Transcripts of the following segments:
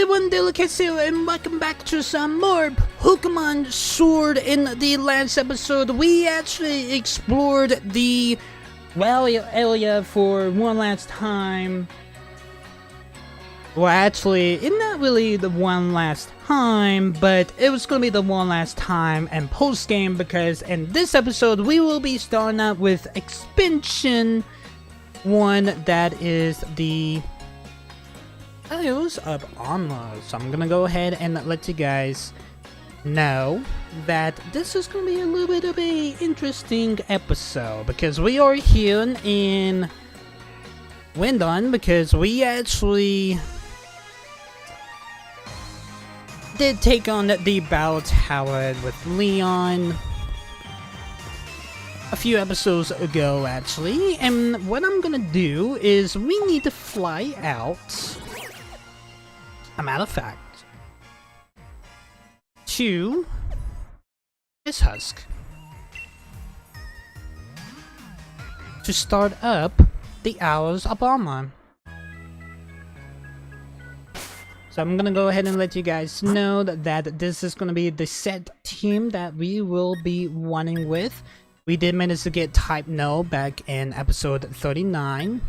everyone, Delicacy, and welcome back to some more Pokemon Sword. In the last episode, we actually explored the area for one last time. Well, actually, it's not really the one last time, but it was going to be the one last time and post-game, because in this episode, we will be starting out with Expansion 1, that is the Isles of Armor. So I'm gonna go ahead and let you guys know that this is gonna be a little bit of a interesting episode, because we are here in Windon, because we actually did take on the Battle Tower with Leon a few episodes ago, actually. And what I'm gonna do is we need to fly out, a matter of fact, to this Husk to start up the Hours of Armor. So I'm gonna go ahead and let you guys know that this is gonna be the set team that we will be running with. We did manage to get Type No back in episode 39.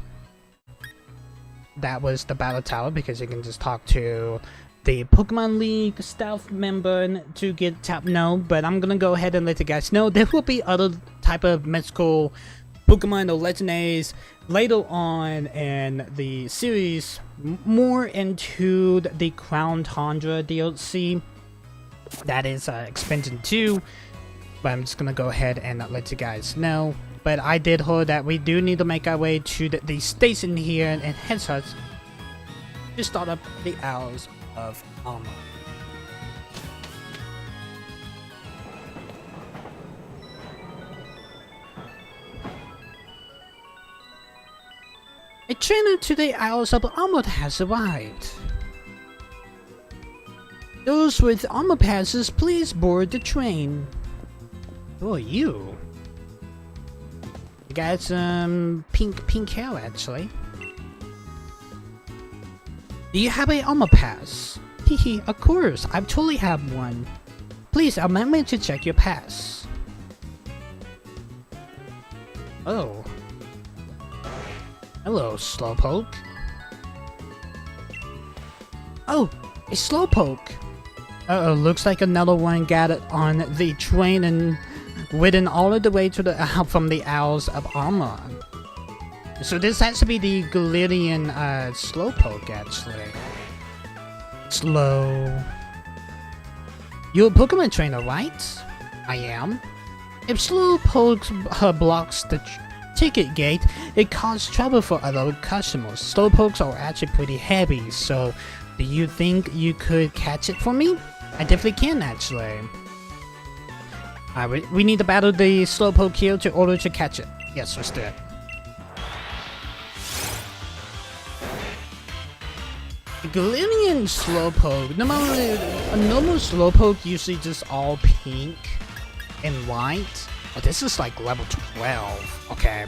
That was the Battle Tower, because you can just talk to the Pokemon League staff member to get Type No. But I'm gonna go ahead and let you guys know there will be other type of mythical Pokemon or legendaries later on in the series, more into the Crown Tundra DLC. That is Expansion 2. But I'm just gonna go ahead and let you guys know. But I did hear that we do need to make our way to the station here in Hedgehog to start up the Hours of Armor. A trainer to the Hours of Armor has arrived. Those with armor passes, please board the train. Who are you? You got some pink hair, actually. Do you have a armor pass? Hehe, of course, I totally have one. Please allow me to check your pass. Oh. Hello, Slowpoke. Oh, a Slowpoke. Uh-oh, looks like another one got it on the train and ridden all of the way to the from the Hours of Armor. So this has to be the Galarian Slowpoke, actually. Slow. You're a Pokemon trainer, right? I am. If Slowpoke blocks the ticket gate, it causes trouble for other customers. Slowpokes are actually pretty heavy, so do you think you could catch it for me? I definitely can, actually. We need to battle the Slowpoke here to order to catch it. Yes, let's do it. The Galarian Slowpoke, normally a normal Slowpoke usually just all pink and white. Oh, this is like level 12. Okay.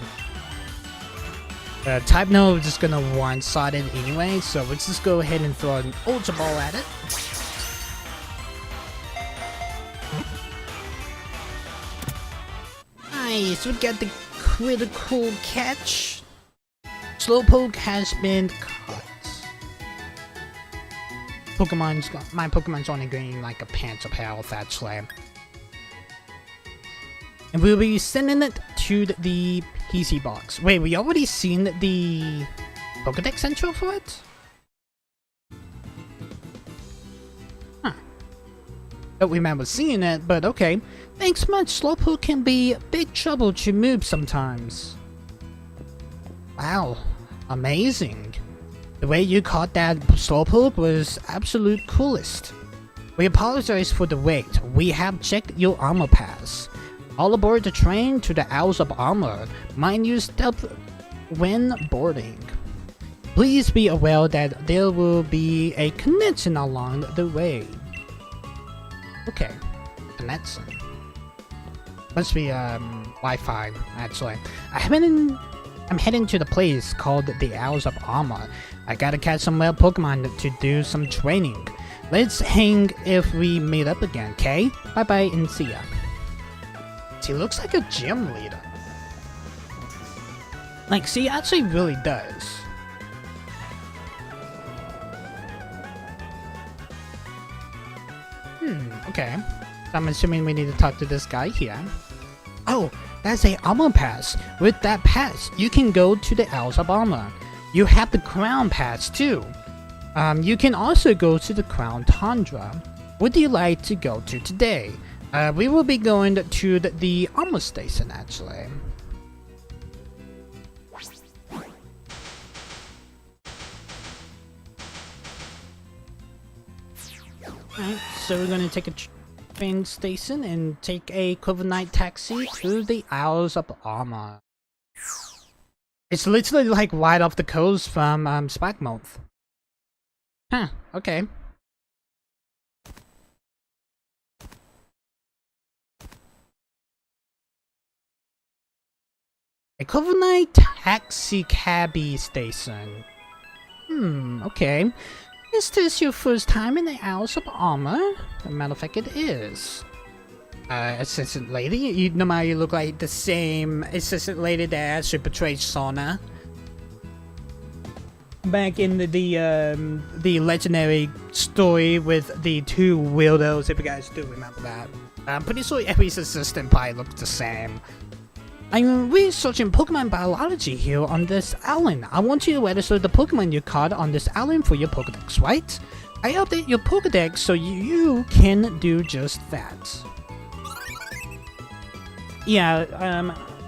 Type No is just gonna one-side it anyway, so let's just go ahead and throw an Ultra Ball at it. Nice, we got the critical catch. Slowpoke has been caught. My Pokemon's only getting like a pinch of health, actually. And we'll be sending it to the PC box. Wait, we already seen the Pokedex intro for it? Huh. Don't remember seeing it, but okay. Thanks much, Slowpoke can be big trouble to move sometimes. Wow, amazing. The way you caught that Slowpoke was absolute coolest. We apologize for the wait. We have checked your armor pass. All aboard the train to the Hours of Armor. Mind you, stealth when boarding. Please be aware that there will be a connection along the way. Okay, connection. Must be Wi-Fi, actually. I'm heading to the place called the Hours of Armor. I gotta catch some wild Pokemon to do some training. Let's hang if we meet up again, okay? Bye bye and see ya. He looks like a gym leader. Like, see, actually really does. Okay. So I'm assuming we need to talk to this guy here. Oh, that's a armor pass. With that pass, you can go to the Isles of Armor. You have the Crown Pass too. You can also go to the Crown Tundra. Would you like to go to today? We will be going to the armor station actually. Alright, so we're gonna take a train station and take a overnight taxi through the Isles of Armor. It's literally like right off the coast from Spikemonth. Huh, okay. A overnight taxi cabby station. Okay. Is this your first time in the Isles of Armor? As a matter of fact, it is. Assistant lady, you no matter you look like the same assistant lady that actually portrayed Sona back in the legendary story with the two weirdos, if you guys do remember that. I'm pretty sure every assistant probably looks the same. I'm researching Pokemon biology here on this island. I want you to register the Pokemon you caught on this island for your Pokedex, right? I update your Pokedex so you can do just that. Yeah,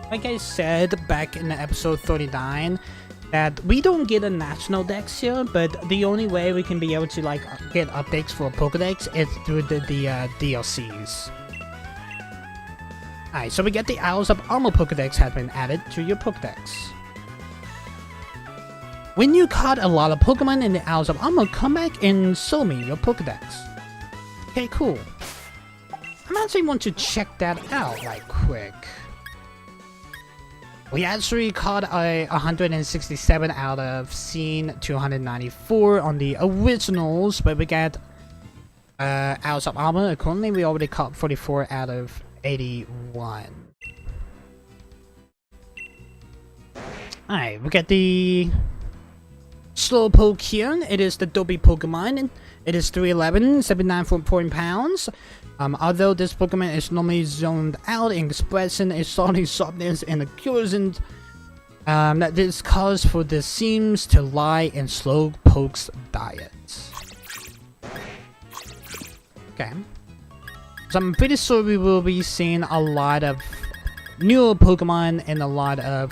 like I said back in episode 39, that we don't get a national dex here, but the only way we can be able to like get updates for Pokedex is through the DLCs. Alright, so we get the Isles of Armor Pokedex has been added to your Pokedex. When you caught a lot of Pokemon in the Isles of Armor, come back and show me your Pokedex. Okay, cool. I actually want to check that out right quick. We actually caught a 167 out of scene 294 on the originals, but we got Isles of Armor. Currently, we already caught 44 out of 81. Alright, we got the Slowpoke here. It is the Dobby Pokemon. It is 311, 79.4 pounds. Although this Pokemon is normally zoned out in expression, its salty softness and accuracy that this cause for this seems to lie in Slowpoke's diet. Okay. So I'm pretty sure we will be seeing a lot of newer Pokemon and a lot of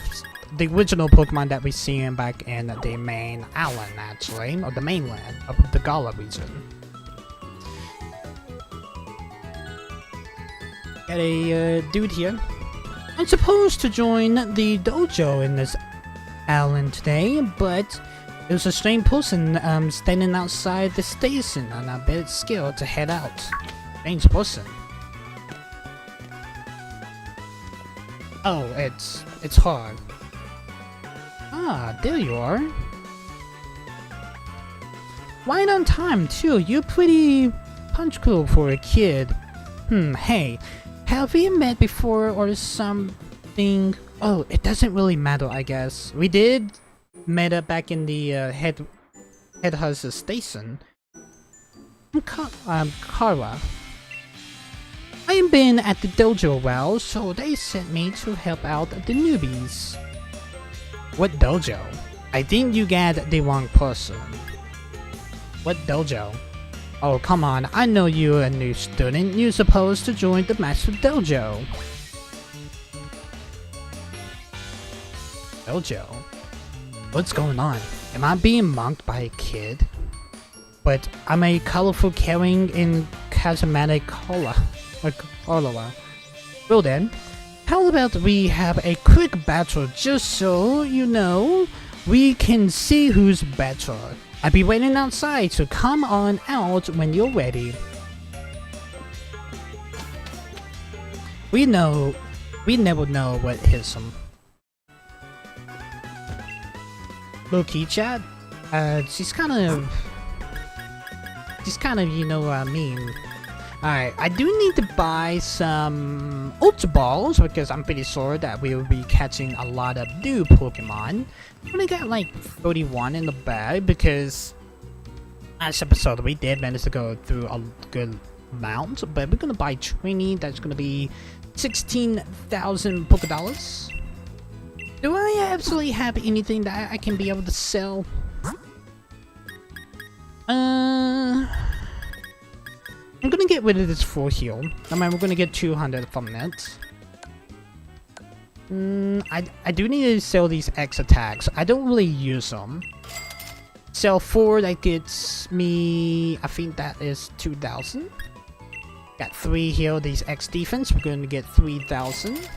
the original Pokemon that we seen back in the main island, actually, or the mainland of the Gala region. Got a dude here. I'm supposed to join the dojo in this island today, but there's a strange person standing outside the station, and I'm a bit scared to head out. Strange person. Oh, it's hard. Ah, there you are. Right on time too. You're pretty punctual for a kid. Hey, have we met before or something? Oh, it doesn't really matter, I guess. We did meet up back in the headhunter station. I'm Kara. I've been at the dojo a while, so they sent me to help out the newbies. What dojo? I think you got the wrong person. What dojo? Oh, come on, I know you're a new student. You're supposed to join the Master Dojo. Dojo? What's going on? Am I being mocked by a kid? But I'm a colorful, caring, and charismatic Koala. Well then, how about we have a quick battle just so, you know, we can see who's better. I'll be waiting outside, so come on out when you're ready. We never know what hits them. Low-key chat? She's kind of, you know what I mean. Alright, I do need to buy some Ultra Balls because I'm pretty sure that we will be catching a lot of new Pokemon. I'm gonna get like 31 in the bag because last episode we did manage to go through a good amount, but we're gonna buy 20. That's gonna be 16,000 Pokedollars. Do I absolutely have anything that I can be able to sell? I'm gonna get rid of this full heal. I mean, we're gonna get 200 from it. I do need to sell these X attacks. I don't really use them. Sell 4, that gets me, I think that is 2,000. Got 3 heal, these X defense, we're gonna get 3,000.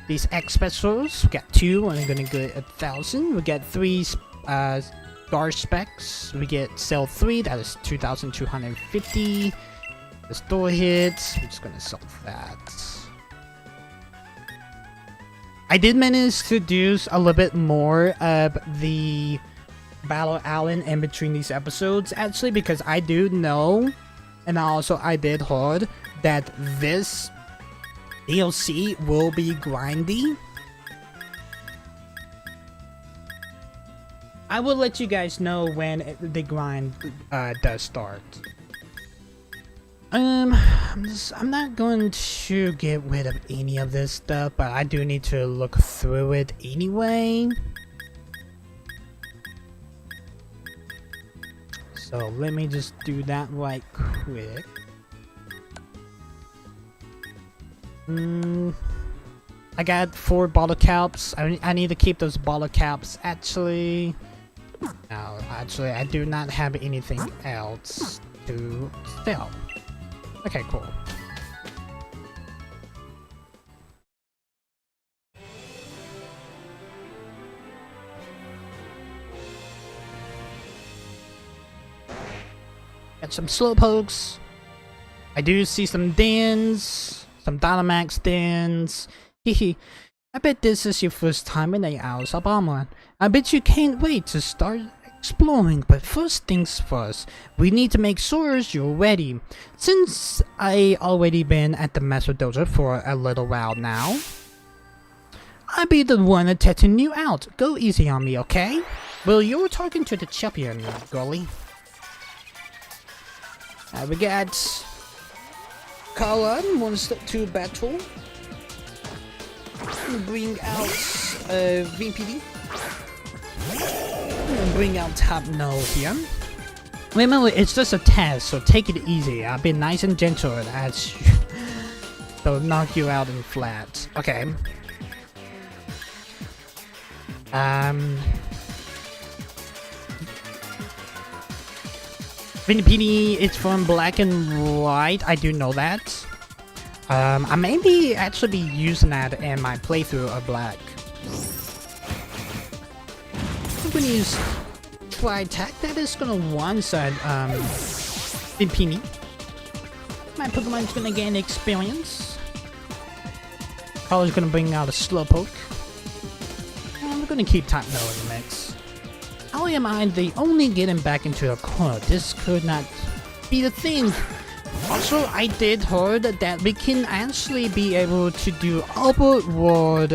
These X specials, we got 2, and we're gonna get 1,000. We get 3 guard specs, we get sell 3, that is 2,250. The store hits, we're just gonna sell that. I did manage to do a little bit more of the Battle Island in between these episodes, actually, because I do know, and also I did heard that this DLC will be grindy. I will let you guys know when the grind does start. I'm not going to get rid of any of this stuff, but I do need to look through it anyway. So let me just do that right quick. I got 4 bottle caps. I need to keep those bottle caps. Actually, no, actually I do not have anything else to sell. Okay, cool. Got some Slowpokes. I do see some Dins, some Dynamax Dins. Hehe. I bet this is your first time in the Isles of Armor. I bet you can't wait to start exploring, but first things first, we need to make sure you're ready. Since I already been at the Master Dojo for a little while now, I'll be the one testing you out. Go easy on me, okay? Well, you're talking to the champion, girlie. We got Carla wants to battle. Bring out VPD. Bring out Top No here. Remember, it's just a test, so take it easy. I've been nice and gentle as you. Don't knock you out in flat. Okay. VPD, it's from Black and White. I do know that. I may be actually be using that in my playthrough of Black. I'm gonna use Fly Attack. That is gonna one-side VPD. My Pokemon's gonna gain experience. Probably gonna bring out a Slowpoke. And we're gonna keep Top No in the mix. How am I the only getting back into a corner? This could not be the thing. Also, I did heard that we can actually be able to do open world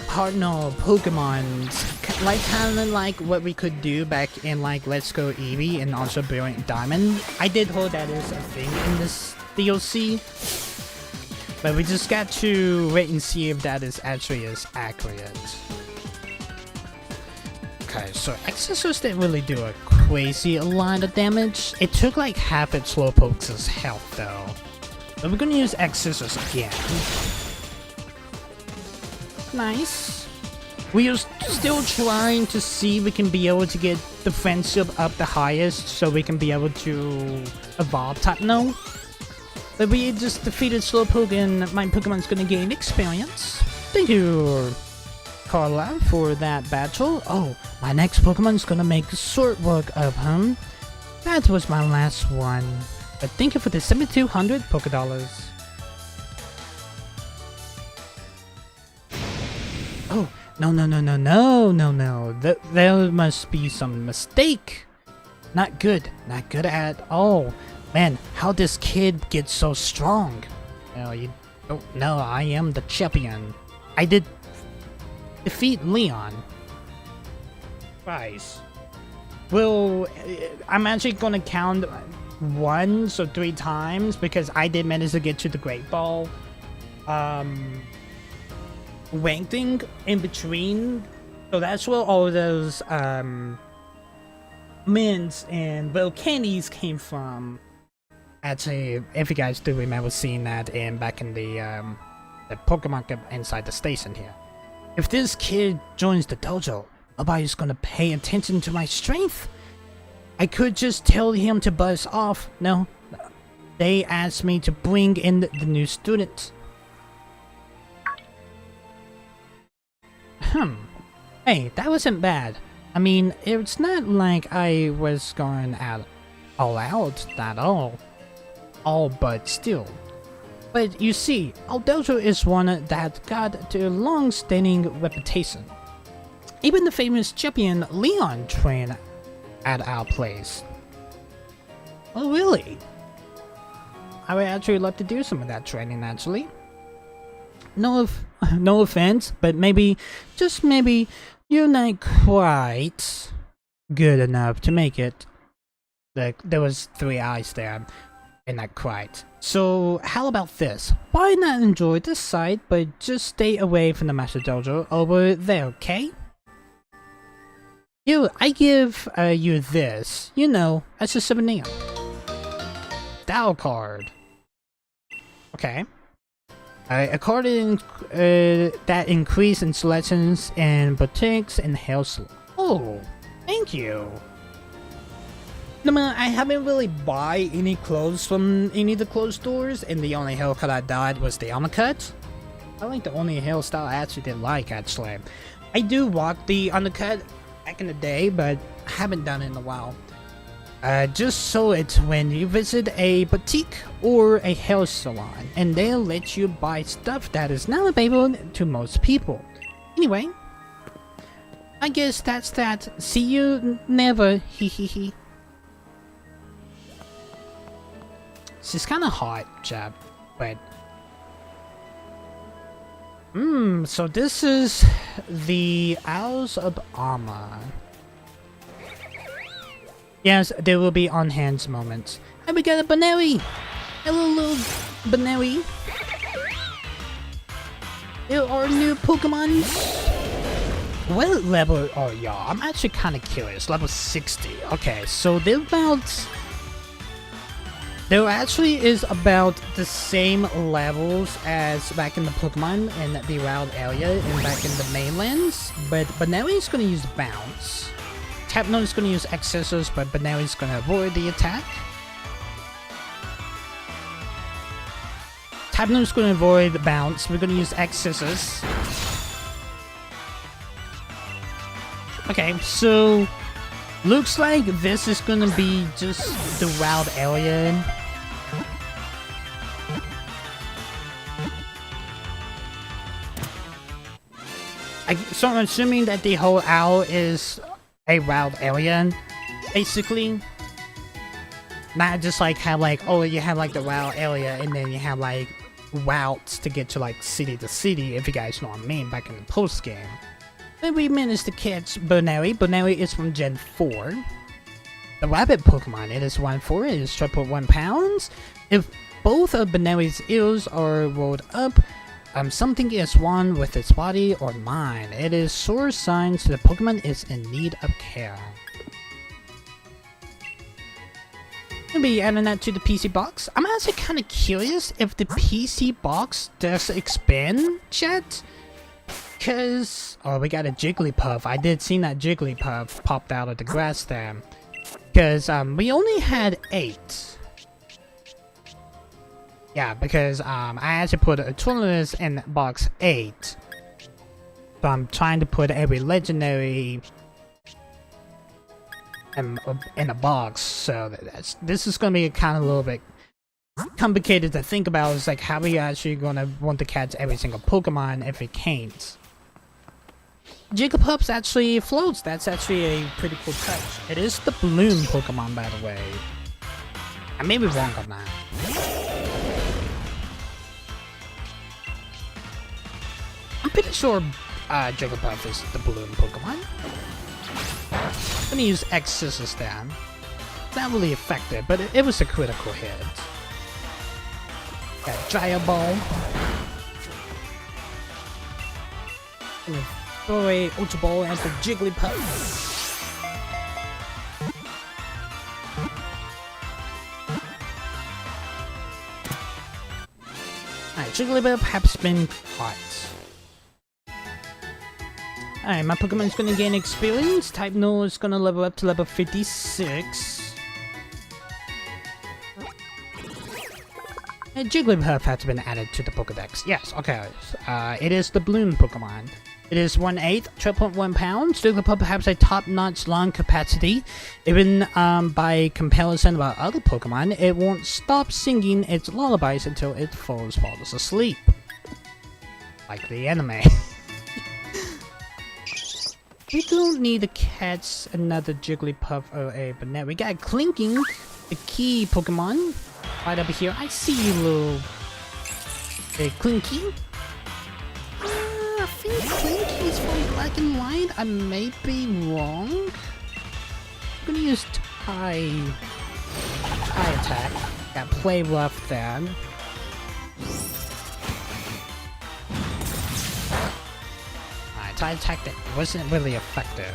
partner Pokemon, like kind of like what we could do back in like Let's Go Eevee and also Brilliant Diamond. I did heard that is a thing in this DLC, but we just got to wait and see if that is actually as accurate. Okay, so Exorcist didn't really do a crazy lot of damage. It took like half its Slowpoke's health though. But we're gonna use Exorcist again. Nice. We are still trying to see if we can be able to get the friendship up the highest so we can be able to evolve Type No. But we just defeated Slowpoke and my Pokemon's gonna gain experience. Thank you, Carla, for that battle. Oh, my next Pokemon's gonna make short work of him. That was my last one. But thank you for the 7,200 Pokedollars. Oh, No, no, no, no, no, no, no. There must be some mistake. Not good. Not good at all. Man, how this kid get so strong? Oh, you don't know. I am the champion. I did defeat Leon. Twice. Well, I'm actually gonna count once or 3 times because I did manage to get to the Great Ball. Ranking in between. So that's where all those mints and well candies came from. Actually, if you guys do remember seeing that back in the Pokemon Cup inside the station here. If this kid joins the dojo, nobody's gonna pay attention to my strength. I could just tell him to buzz off. No, they asked me to bring in the new students. Hey, that wasn't bad. I mean, it's not like I was going all out at all. But still. But you see, our dojo is one that got a long-standing reputation. Even the famous champion Leon trained at our place. Oh really? I would actually love to do some of that training actually. No offense, but maybe, just maybe, you're not quite good enough to make it. Like, there was 3 eyes there, and not quite. So, how about this? Why not enjoy this side, but just stay away from the Master Dojo over there, okay? I give you this, you know, as a souvenir. Style card. Okay. A card that increase in selections in boutiques and hair salon. Oh, thank you. No man, I haven't really bought any clothes from any of the clothes stores, and the only haircut I dyed was the undercut. I like the only hairstyle I actually did like, actually. I do rock the undercut back in the day, but I haven't done it in a while. Just so it's when you visit a boutique or a hair salon, and they'll let you buy stuff that is not available to most people. Anyway, I guess that's that. See you never, hehehe. She's kinda hot, chap, but... so this is the Owls of Armor. Yes, there will be on-hands moments. And we got a Baneri! Hello, little Baneri. There are new Pokemon. What level are y'all? I'm actually kind of curious. Level 60. Okay, so there actually is about the same levels as back in the Pokemon in the wild area and back in the mainlands. But Baneri's gonna use Bounce. Tapno is going to use Accessors, but Baneri is going to avoid the attack. Tapno is going to avoid the bounce. We're going to use Accessors. Okay, so looks like this is going to be just the wild area. So I'm assuming that the whole owl is a wild area, basically. Not just like have like, oh, you have like the wild area and then you have like routes to get to like city to city, if you guys know what I mean, back in the post game. Then we managed to catch Baneri. Baneri is from Gen 4. The rabbit Pokemon, it is 1-4, it is 3.1 pounds. If both of Baneri's ears are rolled up, something is wrong with its body or mind. It is sure signs the Pokemon is in need of care. I'll be adding that to the PC box. I'm actually kind of curious if the PC box does expand, chat. Cause, oh, we got a Jigglypuff. I did see that Jigglypuff popped out of the grass there. Cause, we only had 8. Yeah, because I actually put a Tornadus in box 8. So I'm trying to put every legendary in a box. So this is going to be kind of a little bit complicated to think about. It's like, how are you actually going to want to catch every single Pokemon if it can't? Jigglypuff actually floats. That's actually a pretty cool touch. It is the Bloom Pokemon, by the way. I may be wrong on that. I'm pretty sure Jigglypuff is the Bloom Pokemon. I'm gonna use X Scissors then. It's not really effective, but it was a critical hit. Got Gyro Ball. Gonna throw a Ultra Ball at the Jigglypuff. Alright, Jigglypuff has been caught. Alright, my Pokemon's gonna gain experience. Type No is gonna level up to level 56. And Jigglypuff has been added to the Pokedex. Yes, okay. It is the Bloom Pokemon. It is 1/8, 12.1 pounds. Jigglypuff has a top-notch lung capacity. Even by comparison about other Pokemon, it won't stop singing its lullabies until it falls asleep. Like the anime. We don't need to catch another Jigglypuff or a banana. We got Clinking, the key Pokemon, right over here. I see you, little Clinky. I think Clinky is from Black and White. I may be wrong. I'm gonna use Tie Attack. Got Play Rough then. Tie Attack that wasn't really effective.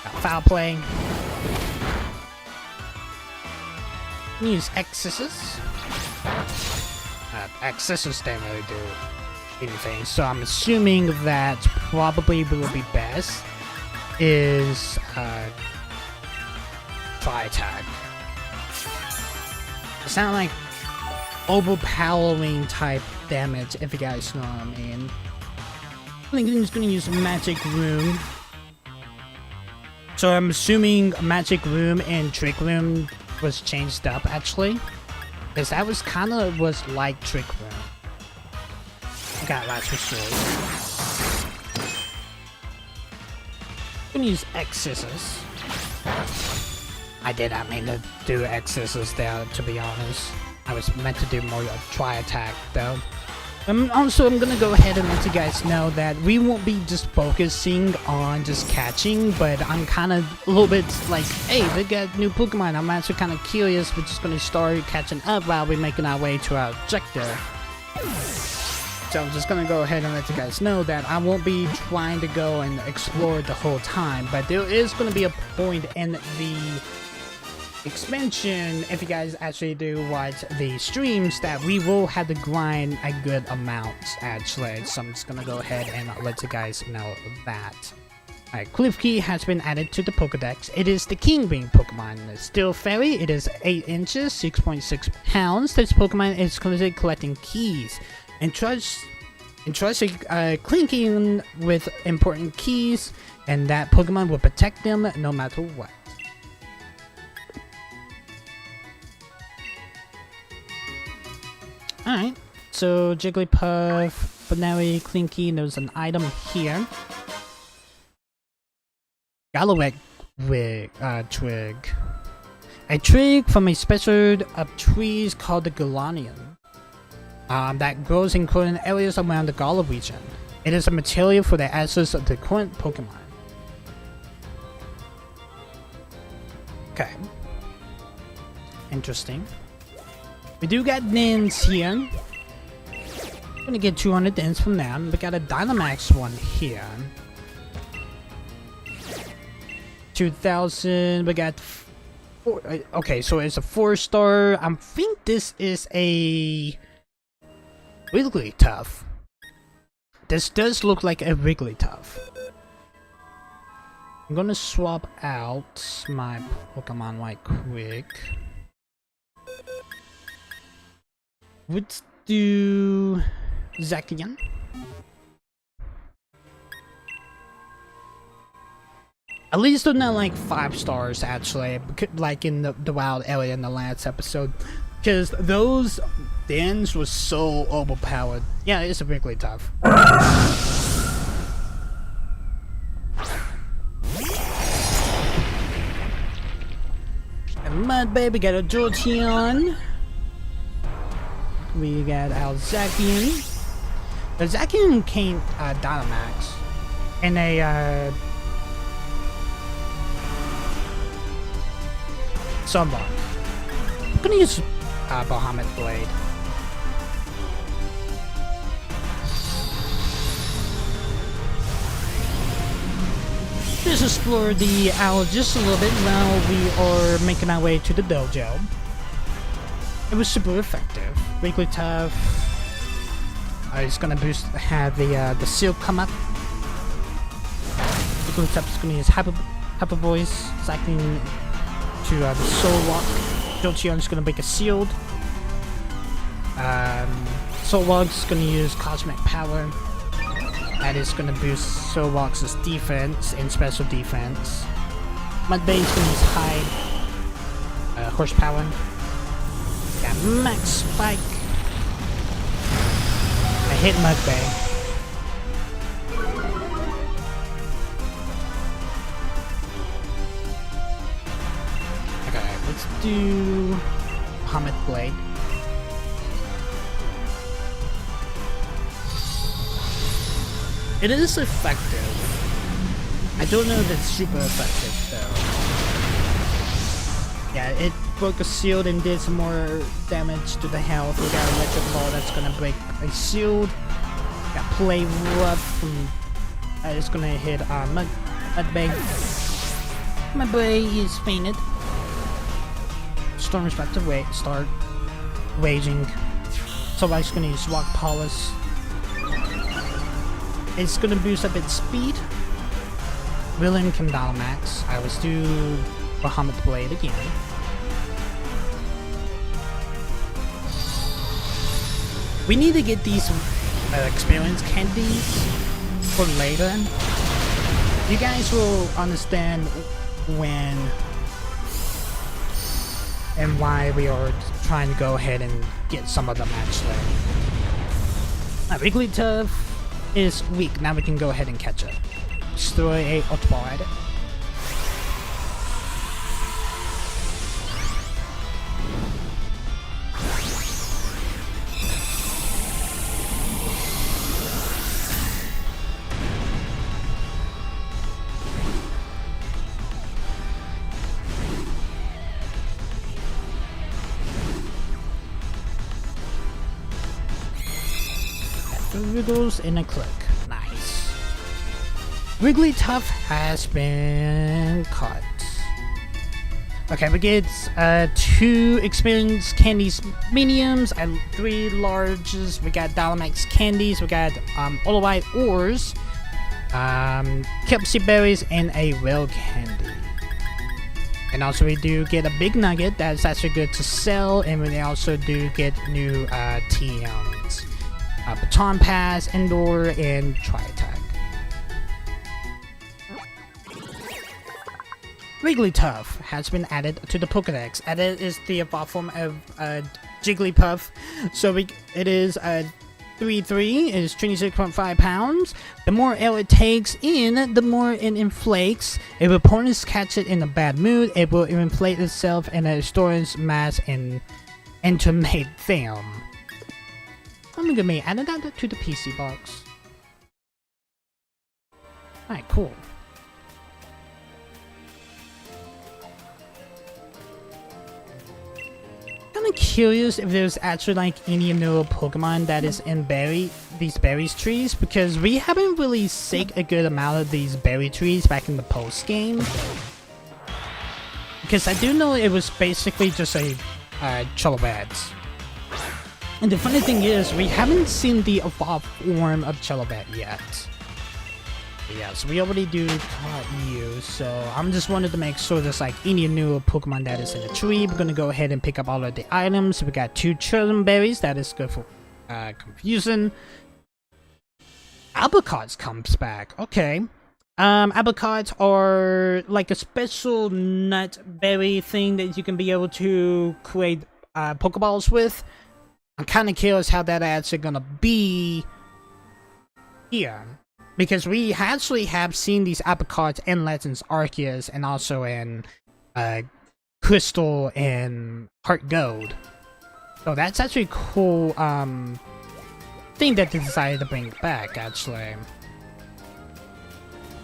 Got Foul Play. Use X Scissors. X Scissors didn't really do anything, so I'm assuming that probably will be best is Tri Attack. It's not like overpowering type damage, if you guys know what I mean. I think I'm just gonna use Magic Room. So I'm assuming Magic Room and Trick Room was changed up actually. Because that was kinda like Trick Room. Okay, that's for sure. I'm gonna use X Scissors. I did not mean to do X Scissors there, to be honest. I was meant to do more Tri Attack though. Also, I'm gonna go ahead and let you guys know that we won't be just focusing on just catching, but I'm kind of a little bit like, hey, they got new Pokemon. I'm actually kind of curious. We're just gonna start catching up while we're making our way to our objective. So I'm just gonna go ahead and let you guys know that I won't be trying to go and explore the whole time, but there is gonna be a point in the expansion, if you guys actually do watch the streams, that we will have to grind a good amount actually. So I'm just gonna go ahead and let you guys know that. Alright, Klefki has been added to the Pokedex. It is the King Bean Pokemon. It's still fairy. It is 8 inches, 6.6 pounds. This Pokemon is currently collecting keys and tries clinking with important keys, and that Pokemon will protect them no matter what. Alright, so Jigglypuff, Banary, Clinky, there's an item here. Galawek twig. A twig from a species of trees called the Galanian. That grows in current areas around the Galar region. It is a material for the answers of the current Pokemon. Okay. Interesting. We do got Nins here. I'm gonna get 200 Nins from them. We got a Dynamax one here. 2,000. We got four. Okay, so it's a 4-star. I think this is a Wigglytuff. This does look like a Wigglytuff. I'm gonna swap out my Pokemon right quick. Let's do Zacian. At least they're not like 5 stars actually, like in the wild area in the last episode. Because those Dens was so overpowered. Yeah, it's a Wigglytuff. got a Mudbay, we got a Jolteon. We got our Zacian. The Zacian came Dynamax. And a Sunblock. I'm gonna use Bahamut Blade. Just explore the owl just a little bit while we are making our way to the dojo. It was super effective. Wigglytuff is gonna have the seal come up. Wigglytuff is gonna use Hyper Voice, cycling to the Soul Walk. Jolteon is gonna make a shield. Soul Walk's gonna use Cosmic Power. That is gonna boost Soul Walk's defense and special defense. Mudbay is gonna use high horsepower. Got Max Spike. I hit Mudbay. Okay, let's do Bahamut Blade. It is effective. I don't know if it's super effective though. Yeah, it broke a shield and did some more damage to the health. We got Electric Ball that's gonna break a shield. Got Play Rough from it's gonna hit Mudbay. Mudbay is fainted. Storm is about to start raging. So I'm just gonna use Rock Polish. It's gonna boost up its speed. William can Dynamax. I was do Bahamut Blade again. We need to get these experience candies for later. You guys will understand when and why we are trying to go ahead and get some of them actually. Wigglytuff is weak. Now we can go ahead and catch it. Destroy a Ultra Ball at it. Wiggles in a click. Nice. Wigglytuff has been caught. Okay, we get 2 experience candies mediums and 3 larges. We got Dynamax candies. We got Olawite ores, Kelpsie berries, and a whale candy. And also we do get a big nugget that's actually good to sell, and we also do get new TMs. Baton Pass, Indoor, and Tri-Attack. Wigglytuff has been added to the Pokédex. Added is the evolved form of Jigglypuff. So it is 3-3, it is 26.5 pounds. The more air it takes in, the more it inflates. If opponents catch it in a bad mood, it will inflate itself and restore its mass and intimate them. I'm gonna add that to the PC box. Alright, cool. Kinda curious if there's actually like any new Pokemon that is in these berries trees, because we haven't really seen a good amount of these berry trees back in the post game. Because I do know it was basically just a Cholobads. And the funny thing is, we haven't seen the evolved form of Cholobat yet. But yeah, so we already do caught you, so I'm just wanted to make sure there's like any new Pokemon that is in the tree. We're gonna go ahead and pick up all of the items. We got 2 Churlum berries, that is good for confusion. Apricots comes back, okay. Apricots are like a special nut berry thing that you can be able to create Pokeballs with. I'm kind of curious how that actually gonna be here, because we actually have seen these apricots in Legends Arceus and also in Crystal and Heart Gold. So that's actually a cool thing that they decided to bring back, actually.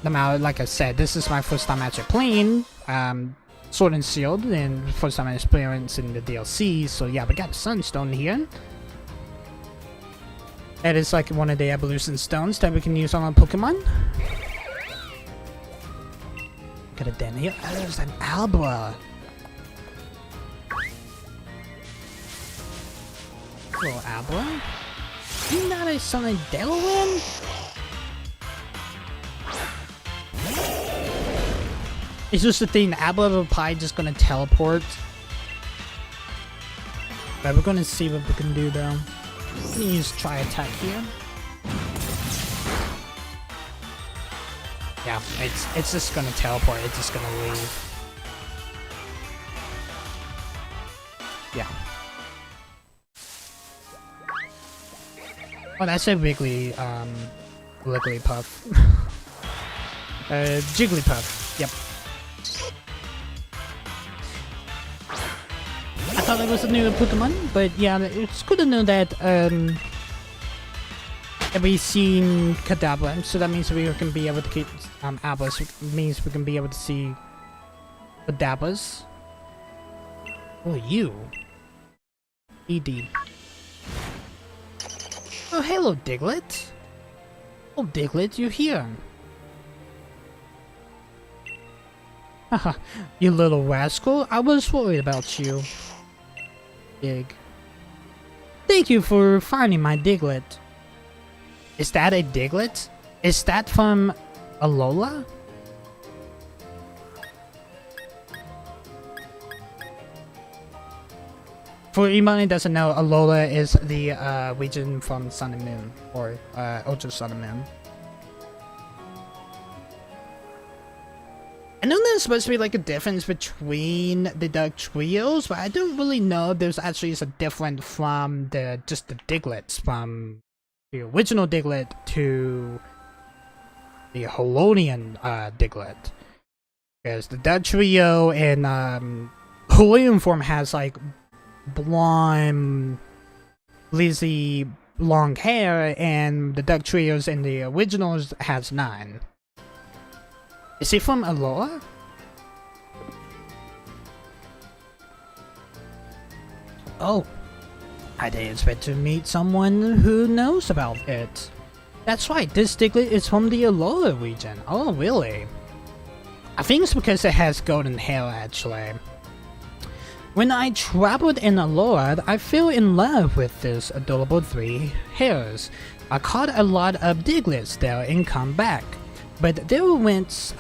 No matter, like I said, this is my first time actually playing Sword and Shield, and first time experiencing the DLC. So yeah, we got Sunstone here. That is like one of the evolution stones that we can use on our Pokemon. Got a den here. Oh, there's an Albra. Little Albra. You not a son of Delaware? It's just the thing, the Albra will probably just gonna teleport. But we're gonna see what we can do though. I'm gonna use Try Attack here. Yeah, it's just gonna teleport, it's just gonna leave. Yeah. Oh, that's a Wigglypuff. Jigglypuff, yep. I thought it was a new Pokemon, but yeah, it's good to know that we've seen Kadabra, so that means we can be able to get Abras, means we can be able to see Kadabras. Oh, you. ED. Oh, hello, Diglett. Oh, Diglett, you're here. Haha, you little rascal. I was worried about you. Dig. Thank you for finding my Diglett. Is that a Diglett? Is that from Alola? For anyone who doesn't know, Alola is the region from Sun and Moon, or Ultra Sun and Moon. I know there's supposed to be like a difference between the Dark Trios, but I don't really know if there's actually a difference from just the Diglets, from the original Diglett to the Holonian Diglett. Because the Dark Trio in Holonian form has like blonde, Lizzie long hair, and the Dark Trios in the originals has 9. Is he from Alola? Oh, I didn't expect to meet someone who knows about it. That's right, this Diglett is from the Alola region. Oh, really? I think it's because it has golden hair, actually. When I traveled in Alola, I fell in love with this adorable 3 hairs. I caught a lot of Diglets there and come back. But they went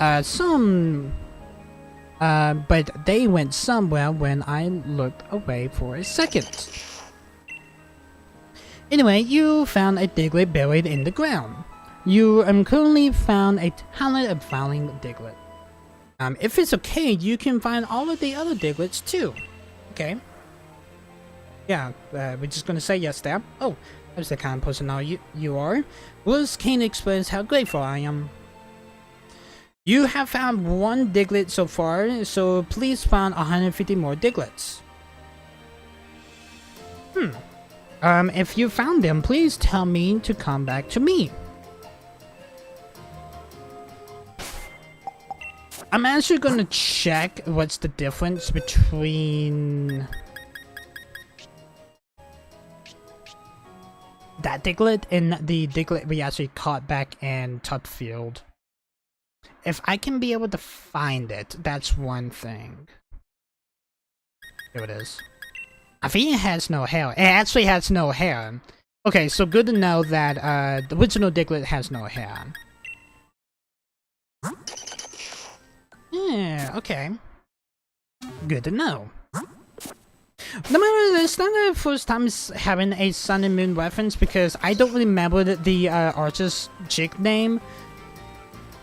they went somewhere when I looked away for a second. Anyway, you found a Diglett buried in the ground. You currently found a talent of finding Diglett. If it's okay, you can find all of the other Diglets too. Okay. Yeah, we're just gonna say yes there. Oh, that's the kind of person you are. Words can't express how grateful I am. You have found 1 Diglett so far, so please find 150 more Diglets. If you found them, please tell me to come back to me. I'm actually gonna check what's the difference between that Diglett and the Diglett we actually caught back in Tutfield. If I can be able to find it, that's one thing. Here it is. I think it has no hair. It actually has no hair. Okay, so good to know that the original Diglett has no hair. Yeah, okay. Good to know. No matter, it's not the first time having a Sun and Moon reference because I don't remember the artist's chick name.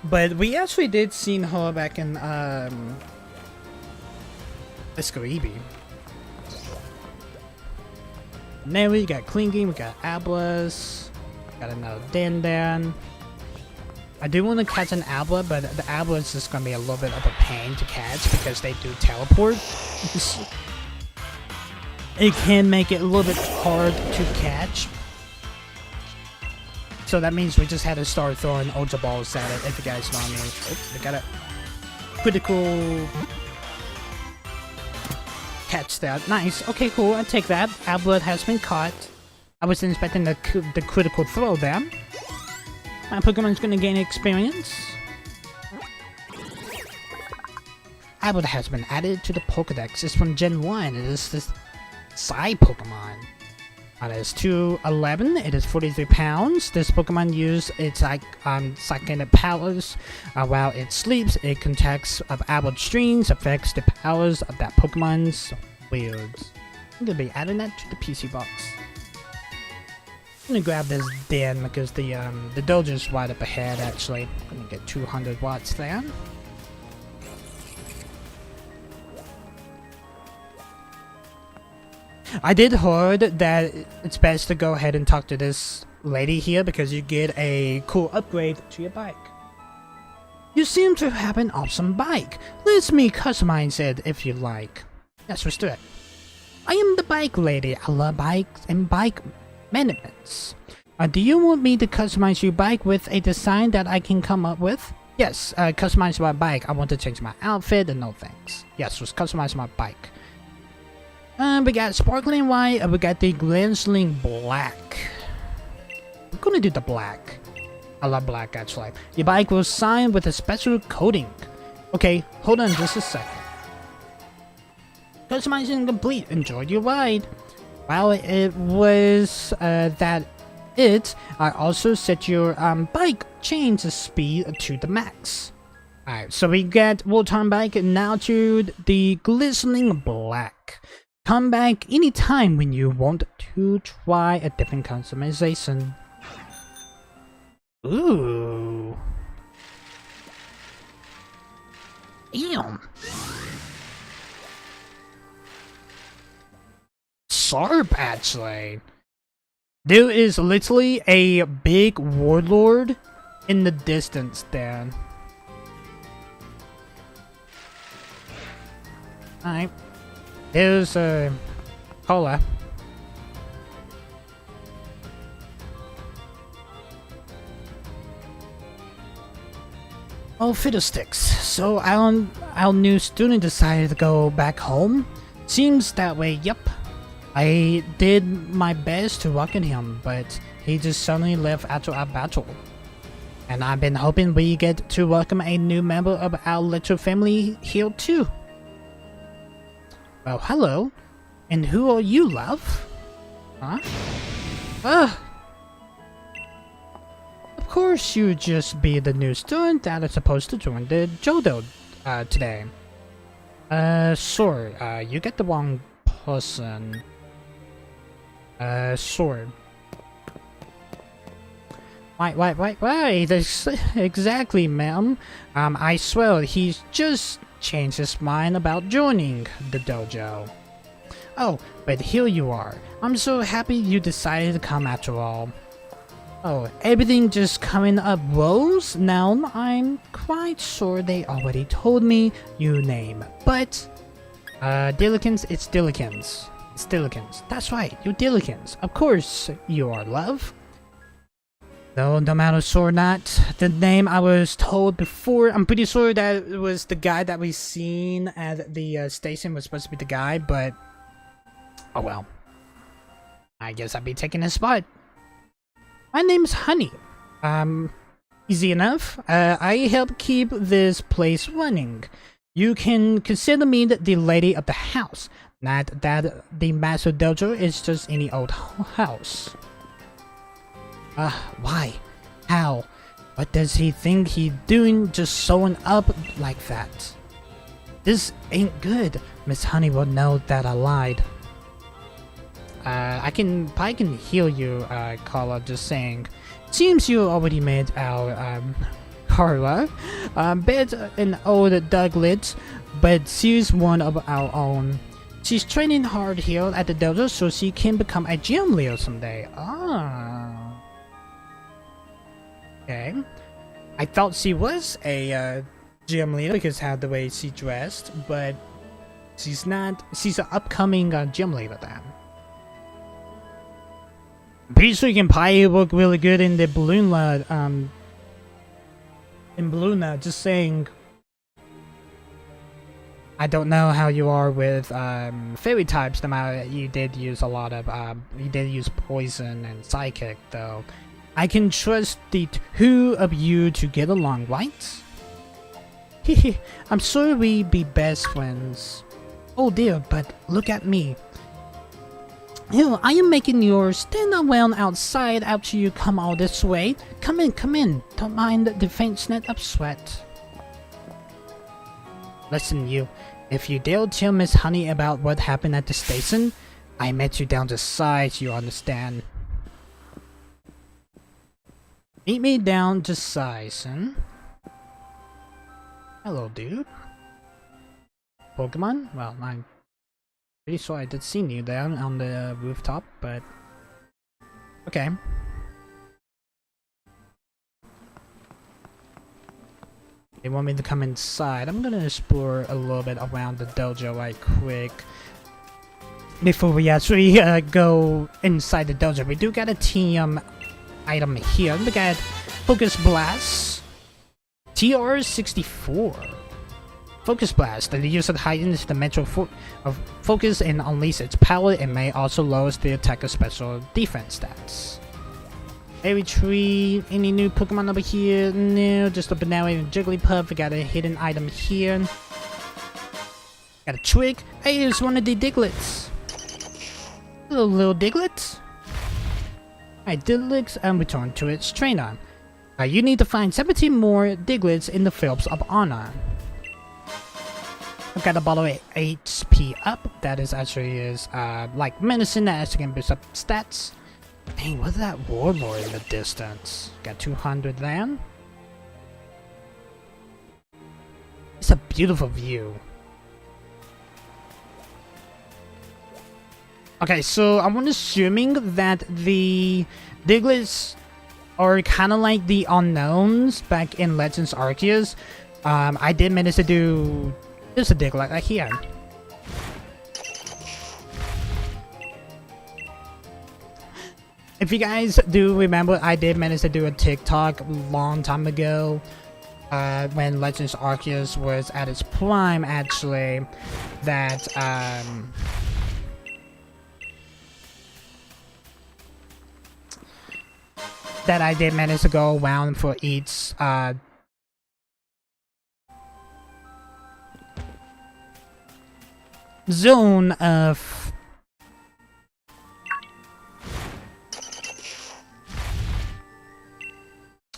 But we actually did see her back in Escaribi. Now we got Klingy, we got Ablas, got another Den. I do want to catch an Abla, but the Abla is just going to be a little bit of a pain to catch because they do teleport. It can make it a little bit hard to catch. So that means we just had to start throwing Ultra Balls at it, if you guys know what I mean. Oops, we got a critical catch that. Nice. Okay, cool. I take that. Abla has been caught. I wasn't expecting the critical throw there. My Pokemon's gonna gain experience. Abla has been added to the Pokedex. It's from Gen 1. It is this Psy Pokemon. It is 211. It is 43 pounds. This Pokemon uses its psychic powers. While it sleeps, it contacts Abla strings, affects the powers of that Pokemon's wields. I'm gonna be adding that to the PC box. I'm gonna grab this den because the dojo's right up ahead. Actually, I'm gonna get 200 watts there. I did heard that it's best to go ahead and talk to this lady here because you get a cool upgrade to your bike. You seem to have an awesome bike. Let me customize it if you like. Yes, let's do it. I am the bike lady. I love bikes and bike maintenance. Do you want me to customize your bike with a design that I can come up with? Yes, customize my bike. I want to change my outfit and no thanks. Yes, let's customize my bike. We got sparkling white, we got the glistening black. I'm gonna do the black. I love black actually. Your bike was signed with a special coating. Okay, hold on just a second. Customizing complete. Enjoy your ride. While it was I also set your bike change speed to the max. Alright, so we get Voltron bike now to the glistening black. Come back anytime when you want to try a different customization. Ooh. Damn. Sharp, actually. There is literally a big warlord in the distance there. Alright. Here's a cola. Oh, fiddlesticks. So our new student decided to go back home? Seems that way, yep. I did my best to welcome him, but he just suddenly left after our battle. And I've been hoping we get to welcome a new member of our little family here too. Well, hello. And who are you, love? Huh? Of course you'd just be the new student that is supposed to join the Jodo today. Sorry, you get the wrong person. Sorry. Right, exactly, ma'am. I swear he's just changed his mind about joining the dojo. Oh, but here you are. I'm so happy you decided to come after all. Oh, everything just coming up rose? Now, I'm quite sure they already told me your name, but... Dillikins, it's Dillikins. It's Dillikins. That's right, you're Dillikins. Of course you are, love. No matter sure or not, the name I was told before, I'm pretty sure that it was the guy that we seen at the station was supposed to be the guy, but... Oh well. I guess I'd be taking his spot. My name's Honey. Easy enough. I help keep this place running. You can consider me the lady of the house. Not that the Master Dojo is just any old house. Why? How? What does he think he's doing just showing up like that? This ain't good. Miss Honey will know that I lied. I can heal you, Carla, just saying. Seems you already made our, Carla, bed an old Douglet, but she's one of our own. She's training hard here at the dojo so she can become a gym leader someday. Ah. Okay. I thought she was a gym leader because how the way she dressed, but she's not. She's an upcoming gym leader then. Pretty sure you can probably work really good in the balloon lad, in balloon, just saying. I don't know how you are with fairy types. No matter you did use a lot of you did use poison and psychic though. I can trust the two of you to get along, right? Hehe, I'm sure we be best friends. Oh dear, but look at me. Ew, I am making you stand around outside after you come all this way. Come in, come in. Don't mind the faint sniff of sweat. Listen, you. If you dare tell Miss Honey about what happened at the station, I met you down the side, you understand. Meet me down the side, son. Hello, dude. Pokemon? Well, I'm pretty sure I did see you there on the rooftop, but... Okay. They want me to come inside. I'm gonna explore a little bit around the dojo right quick. Before we actually go inside the dojo. We do got a team item here. Look at Focus Blast. TR64. Focus Blast. The user heightens the mental of focus and unleashes its power. It may also lower the attacker's special defense stats. Fairy Tree. Any new Pokemon over here? No, just a banana and Jigglypuff. We got a hidden item here. Got a Twig. Hey, it's one of the Diglets. Hello, little Diglets. Alright, Diglets return to its trainer. You need to find 17 more Diglets in the Fields of Honor. I've got a bottle of HP up. That is actually like medicine that actually can boost up stats. Dang, what's that Warlord in the distance? Got 200 there. It's a beautiful view. Okay, so I'm assuming that the Diglets are kind of like the unknowns back in Legends Arceus. I did manage to do... There's a Diglett right here. If you guys do remember, I did manage to do a TikTok a long time ago when Legends Arceus was at its prime, actually, that that I did manage to go around for each zone of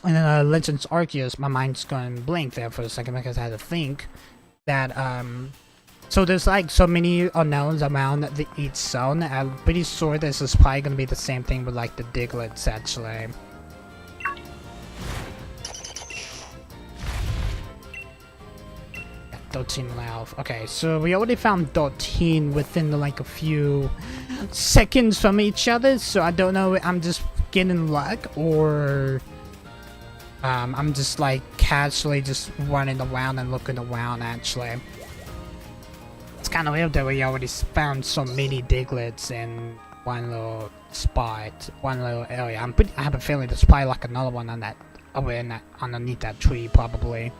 and Legends Arceus. My mind's going blank there for a second because I had to think that so there's like so many unknowns around each zone. I'm pretty sure this is probably gonna be the same thing with like the Diglets actually. 13 left. Okay, so we already found 13 within like a few seconds from each other, so I don't know, I'm just getting luck or I'm just like casually just running around and looking around actually. It's kind of weird that we already found so many Diglets in one little spot, one little area. I have a feeling there's probably like another one on that, over in that, underneath that tree probably.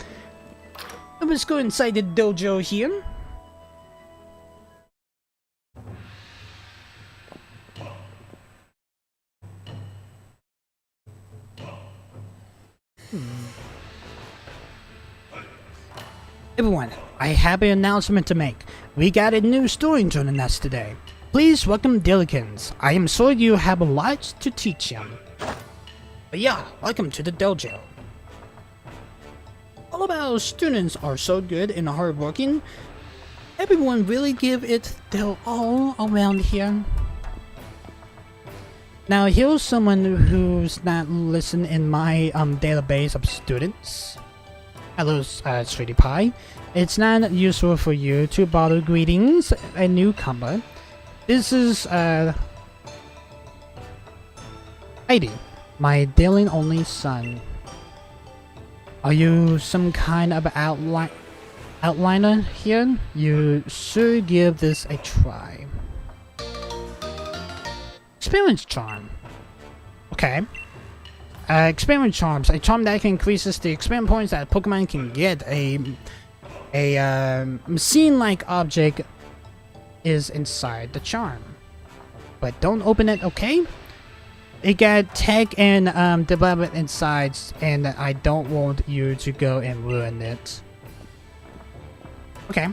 Let's go inside the dojo here. Everyone, I have an announcement to make. We got a new student joining us today. Please welcome Dillikins. I am sure you have a lot to teach him. But yeah, welcome to the dojo. All of our students are so good and hardworking. Everyone really give it their all around here. Now here's someone who's not listed in my database of students. Hello, Sweetie Pie. It's not useful for you to bother greetings a newcomer. This is Heidi, my darling only son. Are you some kind of outliner here? You should give this a try. Experience Charm. Okay. Experience Charms. A charm that increases the experience points that Pokemon can get. A machine-like object is inside the charm. But don't open it, okay? It got tech and development inside, and I don't want you to go and ruin it. Okay.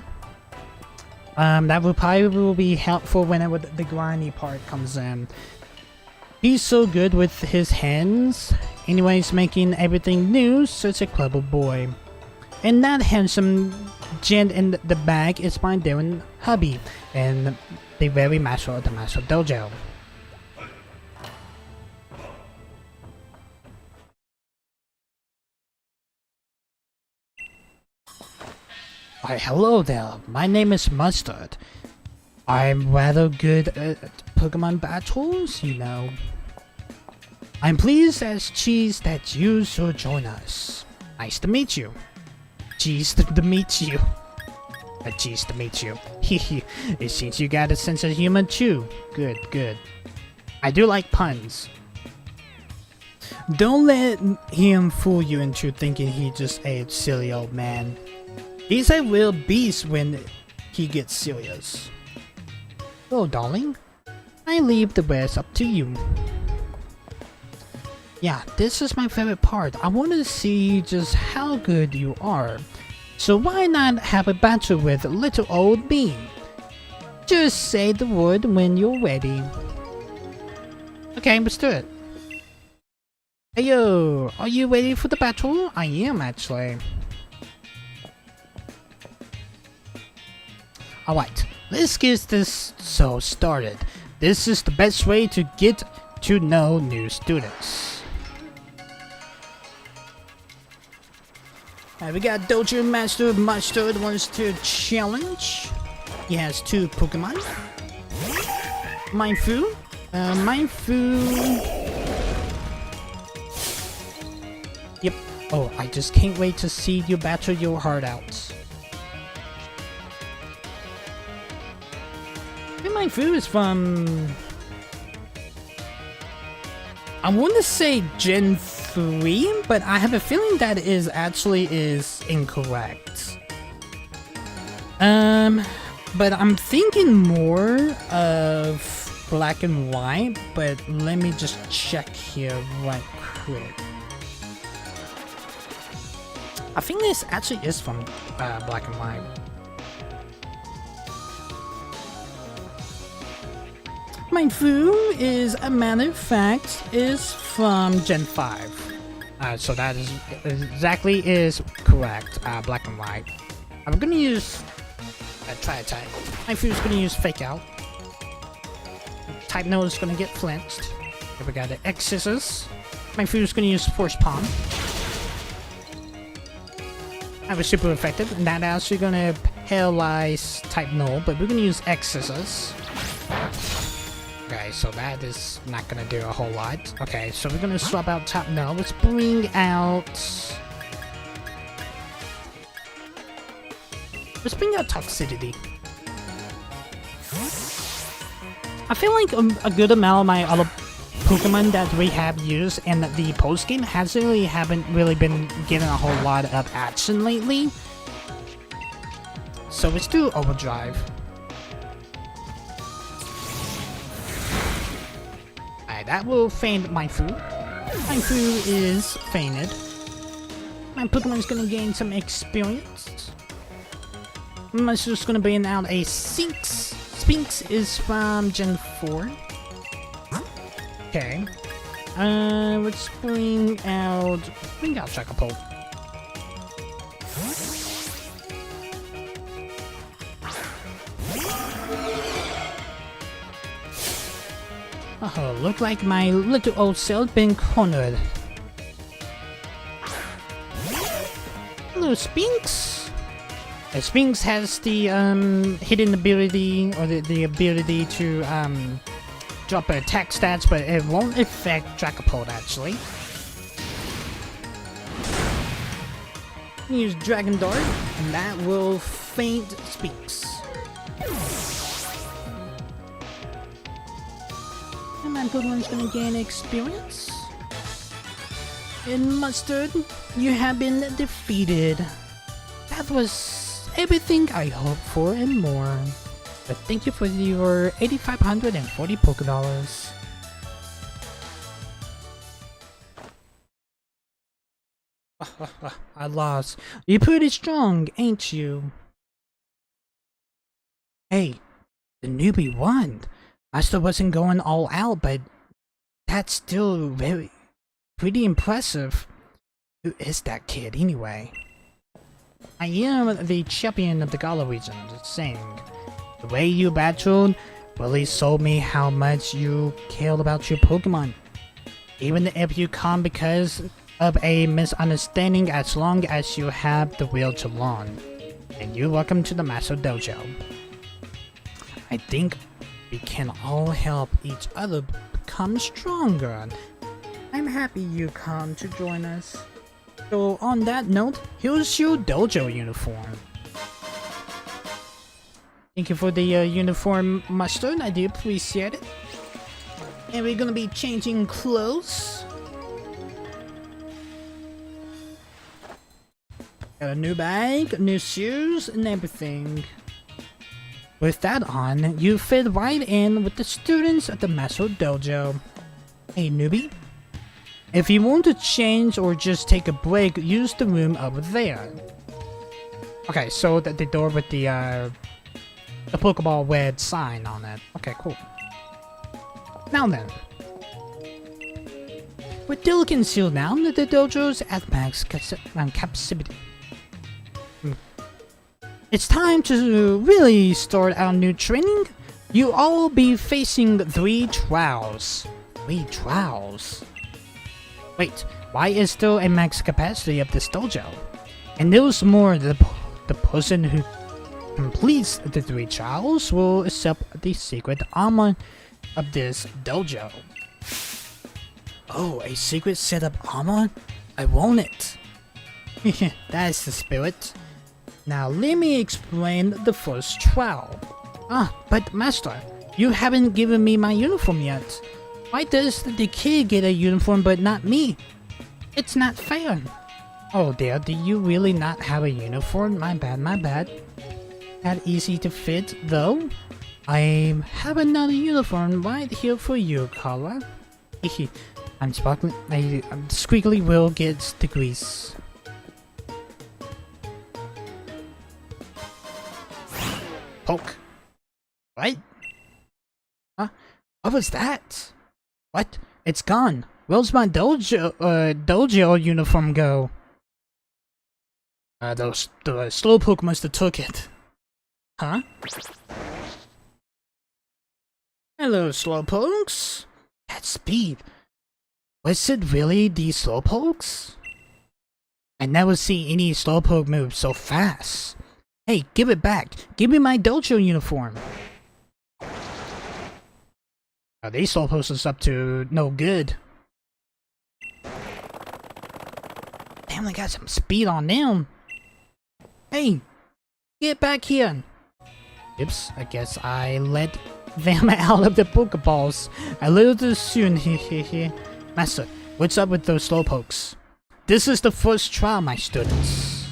That will probably be helpful whenever the grindy part comes in. He's so good with his hands. Anyways, making everything new, such a clever boy. And that handsome gent in the back is my dear hubby, and the very master of the Master Dojo. Why, hello there. My name is Mustard. I'm rather good at Pokemon battles, you know. I'm pleased as cheese that you should join us. Nice to meet you. Cheese to meet you. Cheese to meet you. Hehe. It seems you got a sense of humor too. Good, good. I do like puns. Don't let him fool you into thinking he's just a silly old man. He's a real beast when he gets serious. Oh, darling. I leave the rest up to you. Yeah, this is my favorite part. I want to see just how good you are. So why not have a battle with little old me? Just say the word when you're ready. Okay, let's do it. Hey yo, are you ready for the battle? I am actually. Alright, let's get this so started. This is the best way to get to know new students. We got Dojo Master Mustard wants to challenge. He has 2 Pokemon. Mindfu. Yep. Oh, I just can't wait to see you battle your heart out. Mindfu is from... I want to say Gen 3, but I have a feeling that is incorrect. But I'm thinking more of Black and White, but let me just check here right quick. I think this actually is from Black and White. Mindfu is, a matter of fact, is from Gen 5. So that is exactly is correct. Black and White. I'm gonna use try. Mindfu is gonna use Fake Out. Type No is gonna get flinched. Here we got the X Scissors. Mindfu is gonna use Force Palm. That was super effective, and that actually gonna paralyze Type No, but we're gonna use X Scissors. Okay, so that is not gonna do a whole lot. Okay, so we're gonna swap out Type No. Let's bring out... Let's bring out Toxicity. I feel like a good amount of my other Pokemon that we have used in the post-game haven't really been getting a whole lot of action lately. So let's do Overdrive. That will feint Mindfu. Mindfu is feinted. My Pokemon's gonna gain some experience. I'm just gonna bring out a Sphinx. Sphinx is from Gen 4. Okay. Let's bring out Dragapult. Oh, look like my little old self been cornered. Hello, Sphinx. Sphinx has the hidden ability, or the ability to drop attack stats, but it won't affect Dragapult actually. use Dragon Dart, and that will faint Speaks. And my good one's gonna gain experience. And Mustard, you have been defeated. That was everything I hoped for and more. But thank you for your 8,540 Pokédollars. I lost. You're pretty strong, ain't you? Hey, the newbie won. Master wasn't going all out, but that's still pretty impressive. Who is that kid anyway? I am the champion of the Gala region, saying. The way you battled really showed me how much you cared about your Pokemon. Even if you come because of a misunderstanding, as long as you have the will to learn. And you're welcome to the Master Dojo. I think we can all help each other become stronger. I'm happy you come to join us. So on that note, here's your dojo uniform. Thank you for the uniform, Mustard. I do appreciate it. And we're gonna be changing clothes. Got a new bag, new shoes, and everything. With that on, you fit right in with the students at the Master Dojo. Hey, newbie. If you want to change or just take a break, use the room over there. Okay, so the door with the Pokeball red sign on it. Okay, cool. Now then. With Dillican sealed down, the dojo's at max capacity. It's time to really start our new training. You all be facing 3 trials. 3 trials? Wait, why is still a max capacity of this dojo? And there's more, the person who completes the 3 trials will accept the secret armor of this dojo. Oh, a secret setup armor? I want it. That is the spirit. Now let me explain the first trial. But Master, you haven't given me my uniform yet. Why does the kid get a uniform but not me? It's not fair. Oh dear, do you really not have a uniform? My bad, my bad. That easy to fit though. I have another uniform right here for you, Carla. I'm sparkling. Squiggly will get the grease. Poke. What? Huh? What was that? What? It's gone. Where's my dojo uniform go? The Slowpoke must have took it. Huh? Hello, Slowpokes. That speed. Was it really these Slowpokes? I never see any Slowpoke move so fast. Hey, give it back. Give me my dojo uniform. These Slowpokes is up to no good. Damn, they got some speed on them. Hey, get back here. Oops, I guess I let them out of the Pokeballs a little too soon. Master, what's up with those Slowpokes? This is the first trial, my students.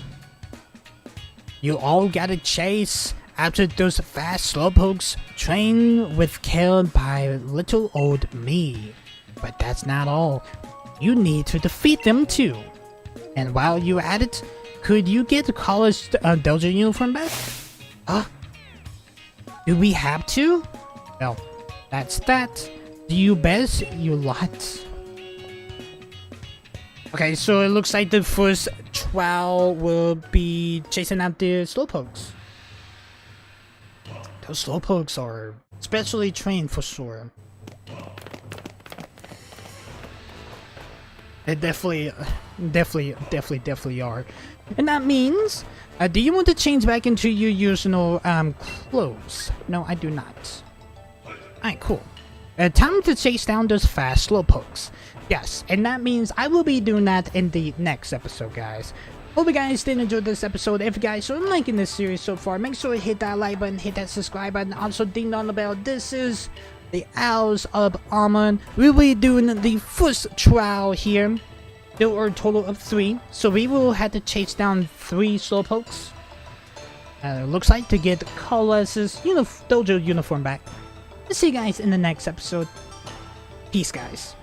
You all gotta chase after those fast Slowpokes trained with care by little old me. But that's not all. You need to defeat them too. And while you're at it, could you get the college dojo uniform back? Do we have to? Well, that's that. Do you bet you lot? Okay, so it looks like the first trial will be chasing out the Slowpokes. Those Slowpokes are specially trained for sure. They definitely are. And that means, do you want to change back into your usual clothes? No, I do not. Alright, cool. Time to chase down those fast Slowpokes. Yes, and that means I will be doing that in the next episode, guys. Hope you guys did enjoy this episode. If you guys are liking this series so far, make sure to hit that like button, hit that subscribe button, also ding on the bell. This is the Owls of Amon. We'll be doing the first trial here. There are a total of 3, so we will have to chase down 3 slowpokes. It looks like to get Colossus dojo uniform back. See you guys in the next episode. Peace, guys.